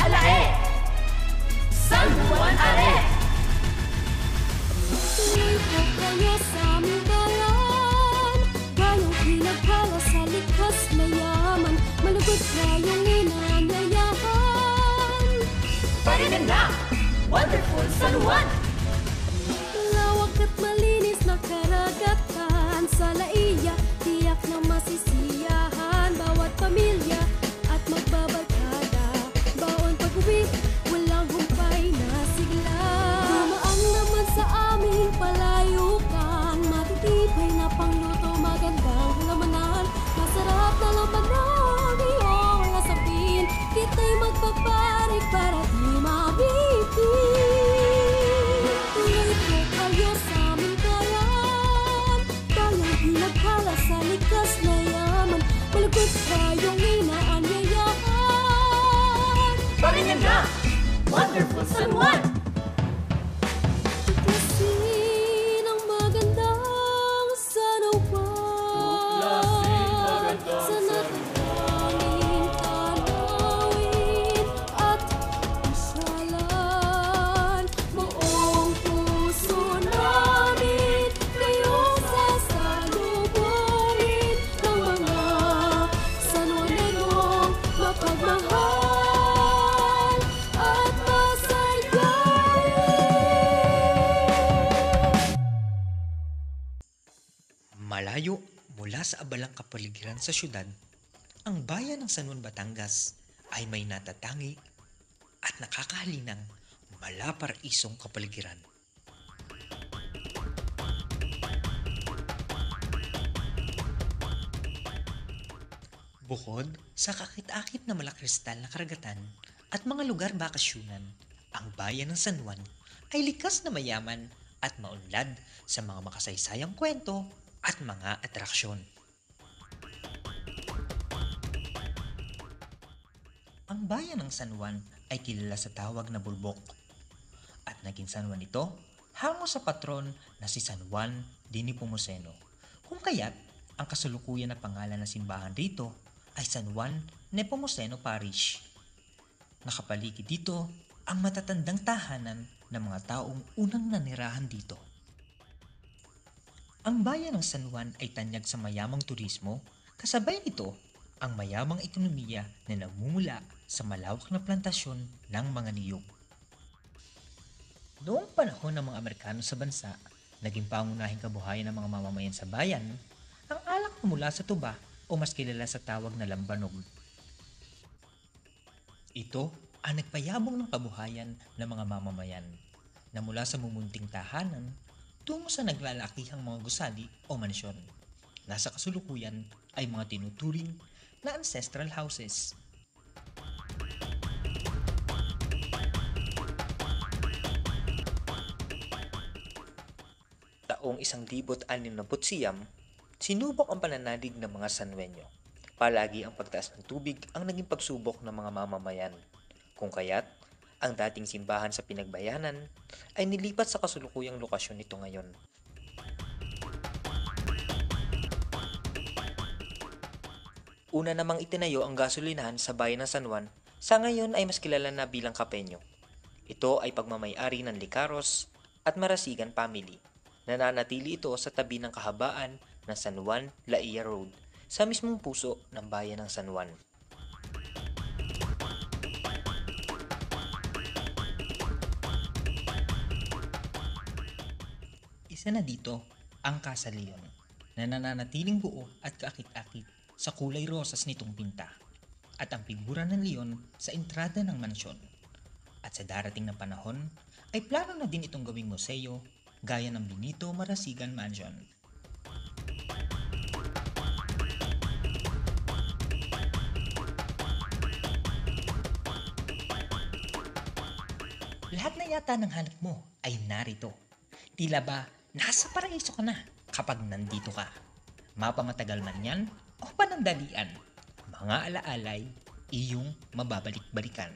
Alae! San Juan Are! Tuloy po kayo sa aming bayan, bayang pinagpala sa likas na yaman, malugod kayong inanyayahan. Parinig na! Wonderful San Juan! Lawak at malinis na karagatan, sa laiya tiyak na masisiyahan bawat pamilya at magbabarkada. Baon pag-uwi, walang humpay na sigla. Dumaang naman sa aming palayukan, matitipay na pangluto, magandang halamanan, masarap na labanan, iyong lasapin, kita'y magpaparik para di mabitin. Tuloy po kayo sa aming bayan, bayang pinagpala sa likas na yaman, malugod kayong inaanyayahan. Parinig na! Wonderful San Juan! Tuklasin ang magandang sanawan, sa natatanging tanawin at pasyalan. Buong puso namin kayong sasalubungin ng mga Sanjuanenong mapagmahal at masayahin. Malayo mula sa abalang kapaligiran sa syudad, ang bayan ng San Juan, Batangas ay may natatangi at nakakahalinang malaparaisong kapaligiran. Bukod sa kakit-akit na malakristal na karagatan at mga lugar bakasyunan, ang bayan ng San Juan ay likas na mayaman at maunlad sa mga makasaysayang kwento at mga atraksyon. Ang bayan ng San Juan ay kilala sa tawag na Bulbok at naging San Juan ito hango sa patron na si San Juan de Nepomuceno, kung kaya't ang kasalukuyan na pangalan ng simbahan rito ay San Juan Nepomuceno Parish. Nakapaligid dito ang matatandang tahanan ng mga taong unang nanirahan dito. Ang bayan ng San Juan ay tanyag sa mayamang turismo, kasabay nito ang mayamang ekonomiya na nagmumula sa malawak na plantasyon ng mga niyog. Noong panahon ng mga Amerikano sa bansa, naging pangunahing kabuhayan ng mga mamamayan sa bayan ang alak na mula sa tuba o mas kilala sa tawag na lambanog. Ito ang nagpayabong ng kabuhayan ng mga mamamayan na mula sa mumunting tahanan tungo sa naglalakihang mga gusali o mansyon. Nasa kasulukuyan ay mga tinuturing na ancestral houses. Taong 1969, sinubok ang pananalig ng mga Sanjuanyo. Palagi ang pagtaas ng tubig ang naging pagsubok ng mga mamamayan. Kung kaya't, ang dating simbahan sa pinagbayanan ay nilipat sa kasulukuyang lokasyon nito ngayon. Una namang itinayo ang gasolinahan sa bayan ng San Juan, sa ngayon ay mas kilala na bilang Kapenyo. Ito ay pagmamay-ari ng Licaros at Marasigan family. Nananatili ito sa tabi ng kahabaan ng San Juan Laia Road sa mismong puso ng bayan ng San Juan. Isa na dito ang Casa Leon na nananatiling buo at kaakit-akit sa kulay rosas nitong pinta at ang figura ng leon sa entrada ng mansyon. At sa darating na panahon ay plano na din itong gawing museo gaya ng Benito Marasigan Mansion. Lahat na yata ng hanap mo ay narito. Tila ba nasa paraiso ka na kapag nandito ka. Mapamatagal man yan o panandalian, mga alaalay iyong mababalik-balikan.